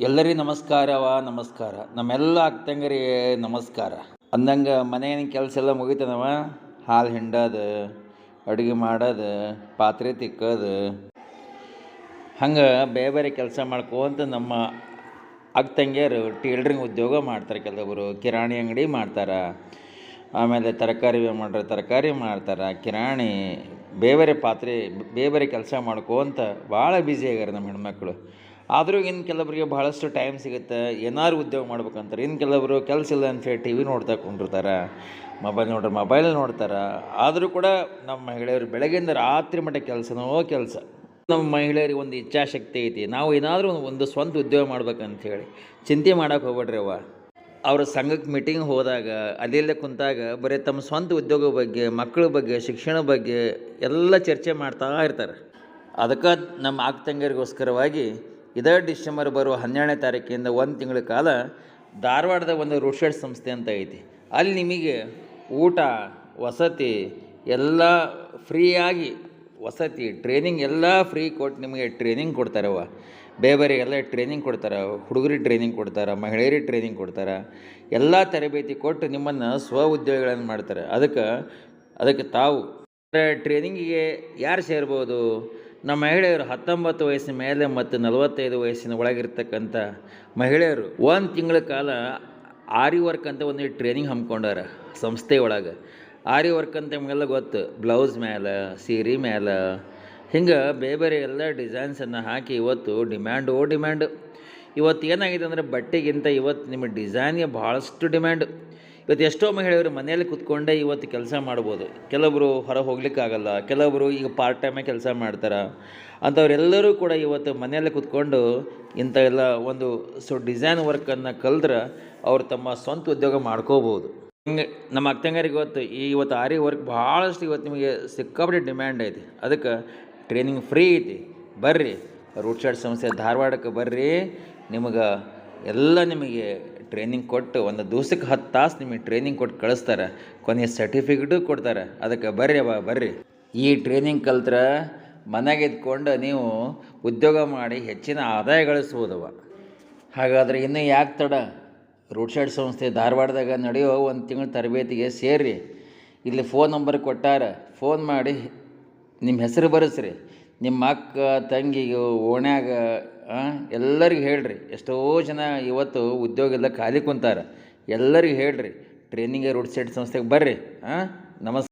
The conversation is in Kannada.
ಎಲ್ಲರಿಗೂ ನಮಸ್ಕಾರ. ನಮ್ಮೆಲ್ಲ ಅಕ್ಕಂಗರಿಗೆ ನಮಸ್ಕಾರ. ಅಂದಂಗೆ ಮನೆಯ ಕೆಲಸ ಎಲ್ಲ ಮುಗಿತನವ. ಹಾಲು ಹಿಂಡೋದು, ಅಡುಗೆ ಮಾಡೋದು, ಪಾತ್ರೆ ತಿಕ್ಕೋದು, ಹಂಗೆ ಬೇರೆ ಬೇರೆ ಕೆಲಸ ಮಾಡ್ಕೋತ ನಮ್ಮ ಅಕ್ಕ ತಂಗಿಯರು ಟೇಲ್ರಿಂಗ್ ಉದ್ಯೋಗ ಮಾಡ್ತಾರೆ. ಕೆಲವರು ಕಿರಾಣಿ ಅಂಗಡಿ ಮಾಡ್ತಾರೆ, ಆಮೇಲೆ ತರಕಾರಿ ಮಾಡ್ತಾರೆ, ಕಿರಾಣಿ ಬೇರೆ ಬೇರೆ ಪಾತ್ರೆ ಬೇರೆ ಬೇರೆ ಕೆಲಸ ಮಾಡ್ಕೋತ ಭಾಳ ಬ್ಯುಸಿ ಆಗ್ಯಾರ ನಮ್ಮ ಹೆಣ್ಮಕ್ಳು. ಆದರೂ ಇನ್ನು ಕೆಲವರಿಗೆ ಭಾಳಷ್ಟು ಟೈಮ್ ಸಿಗುತ್ತೆ, ಏನಾದ್ರು ಉದ್ಯೋಗ ಮಾಡ್ಬೇಕಂತಾರೆ. ಇನ್ನು ಕೆಲವರು ಕೆಲಸ ಇಲ್ಲ ಅಂತೇಳಿ ಟಿ ವಿ ನೋಡ್ತಾ ಕುಂಡಿರ್ತಾರೆ, ಮೊಬೈಲ್ ನೋಡ್ತಾರೆ. ಆದರೂ ಕೂಡ ನಮ್ಮ ಮಹಿಳೆಯರು ಬೆಳಗ್ಗೆಯಿಂದ ರಾತ್ರಿ ಮಟ್ಟ ಕೆಲಸ. ನಮ್ಮ ಮಹಿಳೆಯರಿಗೆ ಒಂದು ಇಚ್ಛಾಶಕ್ತಿ ಐತಿ, ನಾವು ಏನಾದರೂ ಒಂದು ಸ್ವಂತ ಉದ್ಯೋಗ ಮಾಡ್ಬೇಕಂತೇಳಿ ಚಿಂತೆ ಮಾಡೋಕೆ ಹೋಗ್ಬೇಡ್ರಿ ಅವ್ವ. ಅವ್ರ ಸಂಘಕ್ಕೆ ಮೀಟಿಂಗ್ ಹೋದಾಗ ಅಲ್ಲಿಲ್ಲೇ ಕುಂತಾಗ ಬರೀ ತಮ್ಮ ಸ್ವಂತ ಉದ್ಯೋಗ ಬಗ್ಗೆ, ಮಕ್ಕಳ ಬಗ್ಗೆ, ಶಿಕ್ಷಣ ಬಗ್ಗೆ ಎಲ್ಲ ಚರ್ಚೆ ಮಾಡ್ತಾ ಇರ್ತಾರೆ. ಅದಕ್ಕೆ ನಮ್ಮ ಅಕ್ಕ ತಂಗಿಯರಿಗೋಸ್ಕರವಾಗಿ ಇದೇ ಡಿಸೆಂಬರ್ ಬರುವ 12ನೇ ತಾರೀಕಿಂದ ಒಂದು ತಿಂಗಳ ಕಾಲ ಧಾರವಾಡದ ಒಂದು ರೋಡ್ ಸಂಸ್ಥೆ ಅಂತ ಐತಿ. ಅಲ್ಲಿ ನಿಮಗೆ ಊಟ, ವಸತಿ ಎಲ್ಲ ಫ್ರೀಯಾಗಿ, ಟ್ರೈನಿಂಗ್ ಎಲ್ಲ ಫ್ರೀ ಕೊಟ್ಟು ನಿಮಗೆ ಟ್ರೈನಿಂಗ್ ಕೊಡ್ತಾರವ್ವ. ಬೇರೆ ಎಲ್ಲ ಟ್ರೈನಿಂಗ್ ಕೊಡ್ತಾರೆ, ಹುಡುಗರಿಗೆ ಟ್ರೈನಿಂಗ್ ಕೊಡ್ತಾರೆ, ಮಹಿಳೆಯರಿಗೆ ಟ್ರೈನಿಂಗ್ ಕೊಡ್ತಾರೆ. ಎಲ್ಲ ತರಬೇತಿ ಕೊಟ್ಟು ನಿಮ್ಮನ್ನು ಸ್ವ ಉದ್ಯೋಗಗಳನ್ನು ಮಾಡ್ತಾರೆ. ಅದಕ್ಕೆ ತಾವು ಟ್ರೈನಿಂಗಿಗೆ ಯಾರು ಸೇರ್ಬೋದು? ನಮ್ಮ ಮಹಿಳೆಯರು 19 ವಯಸ್ಸಿನ ಮೇಲೆ ಮತ್ತು 45 ವಯಸ್ಸಿನ ಒಳಗಿರ್ತಕ್ಕಂಥ ಮಹಿಳೆಯರು ಒಂದು ತಿಂಗಳ ಕಾಲ ಆರಿ ವರ್ಕ್ ಅಂತ ಒಂದು ಟ್ರೈನಿಂಗ್ ಹಮ್ಮಿಕೊಂಡಾರ ಸಂಸ್ಥೆ ಒಳಗೆ. ಆರಿ ವರ್ಕ್ ಅಂತ ನಿಮಗೆಲ್ಲ ಗೊತ್ತು, ಬ್ಲೌಸ್ ಮೇಲೆ, ಸೀರೆ ಮೇಲೆ, ಹಿಂಗೆ ಬೇರೆ ಎಲ್ಲ ಡಿಸೈನ್ಸನ್ನು ಹಾಕಿ ಇವತ್ತು ಡಿಮ್ಯಾಂಡ್. ಇವತ್ತು ಏನಾಗಿದೆ ಅಂದರೆ ಬಟ್ಟೆಗಿಂತ ಇವತ್ತು ನಿಮ್ಮ ಡಿಸೈನ್ಗೆ ಭಾಳಷ್ಟು ಡಿಮ್ಯಾಂಡ್. ಇವತ್ತು ಎಷ್ಟೋ ಮಹಿಳೆಯರು ಮನೆಯಲ್ಲಿ ಕೂತ್ಕೊಂಡೇ ಇವತ್ತು ಕೆಲಸ ಮಾಡ್ಬೋದು. ಕೆಲವರು ಹೊರ ಹೋಗ್ಲಿಕ್ಕಾಗಲ್ಲ, ಕೆಲವರು ಈಗ ಪಾರ್ಟ್ ಟೈಮೇ ಕೆಲಸ ಮಾಡ್ತಾರೆ. ಅಂಥವರೆಲ್ಲರೂ ಕೂಡ ಇವತ್ತು ಮನೆಯಲ್ಲೇ ಕೂತ್ಕೊಂಡು ಇಂಥ ಎಲ್ಲ ಒಂದು ಡಿಸೈನ್ ವರ್ಕನ್ನು ಕಲಿದ್ರೆ ಅವ್ರು ತಮ್ಮ ಸ್ವಂತ ಉದ್ಯೋಗ ಮಾಡ್ಕೋಬೋದು. ಹಿಂಗೆ ನಮ್ಮ ಅಕ್ಕ ತಂಗಿಯರಿಗೆ ಇವತ್ತು ಆರಿ ವರ್ಕ್ ಭಾಳಷ್ಟು ಇವತ್ತು ನಿಮಗೆ ಸಿಕ್ಕಾಪಟ್ಟೆ ಡಿಮ್ಯಾಂಡ್ ಐತಿ. ಅದಕ್ಕೆ ಟ್ರೈನಿಂಗ್ ಫ್ರೀ ಐತಿ. ಬರ್ರಿ, ರೋಡ್ ಸೈಡ್ ಸಂಸ್ಥೆ ಧಾರವಾಡಕ್ಕೆ ಬರ್ರಿ. ನಿಮಗೆ ಟ್ರೈನಿಂಗ್ ಕೊಟ್ಟು ಒಂದು ದಿವಸಕ್ಕೆ 10 ತಾಸು ನಿಮಗೆ ಟ್ರೈನಿಂಗ್ ಕೊಟ್ಟು ಕಳಿಸ್ತಾರೆ. ಕೊನೆಯ ಸರ್ಟಿಫಿಕೇಟು ಕೊಡ್ತಾರೆ. ಅದಕ್ಕೆ ಬರ್ರಿ. ಈ ಟ್ರೈನಿಂಗ್ ಕಲ್ತ್ರೆ ಮನೆಗೆ ಇದ್ಕೊಂಡು ನೀವು ಉದ್ಯೋಗ ಮಾಡಿ ಹೆಚ್ಚಿನ ಆದಾಯ ಗಳಿಸ್ಬೋದವ. ಹಾಗಾದರೆ ಇನ್ನೂ ಯಾಕೆ ತಡ? ರೋಡ್ ಸೈಡ್ ಸಂಸ್ಥೆ ಧಾರವಾಡದಾಗ ನಡೆಯೋ ಒಂದು ತಿಂಗಳ ತರಬೇತಿಗೆ ಸೇರಿ. ಇಲ್ಲಿ ಫೋನ್ ನಂಬರ್ ಕೊಟ್ಟಾರ, ಫೋನ್ ಮಾಡಿ ನಿಮ್ಮ ಹೆಸರು ಬರೆಸ್ರಿ. ನಿಮ್ಮ ಅಕ್ಕ ತಂಗಿಗೆ, ಓಣ್ಯಾಗ ಎಲ್ಲರಿಗೂ ಹೇಳ್ರಿ. ಎಷ್ಟೋ ಜನ ಇವತ್ತು ಉದ್ಯೋಗ ಎಲ್ಲ ಖಾಲಿ ಕುಂತಾರೆ. ಎಲ್ಲರಿಗೂ ಹೇಳ್ರಿ, ಟ್ರೈನಿಂಗ್ ರೋಡ್ ಸೈಡ್ ಸಂಸ್ಥೆಗೆ ಬರ್ರಿ. ನಮಸ್ಕಾರ.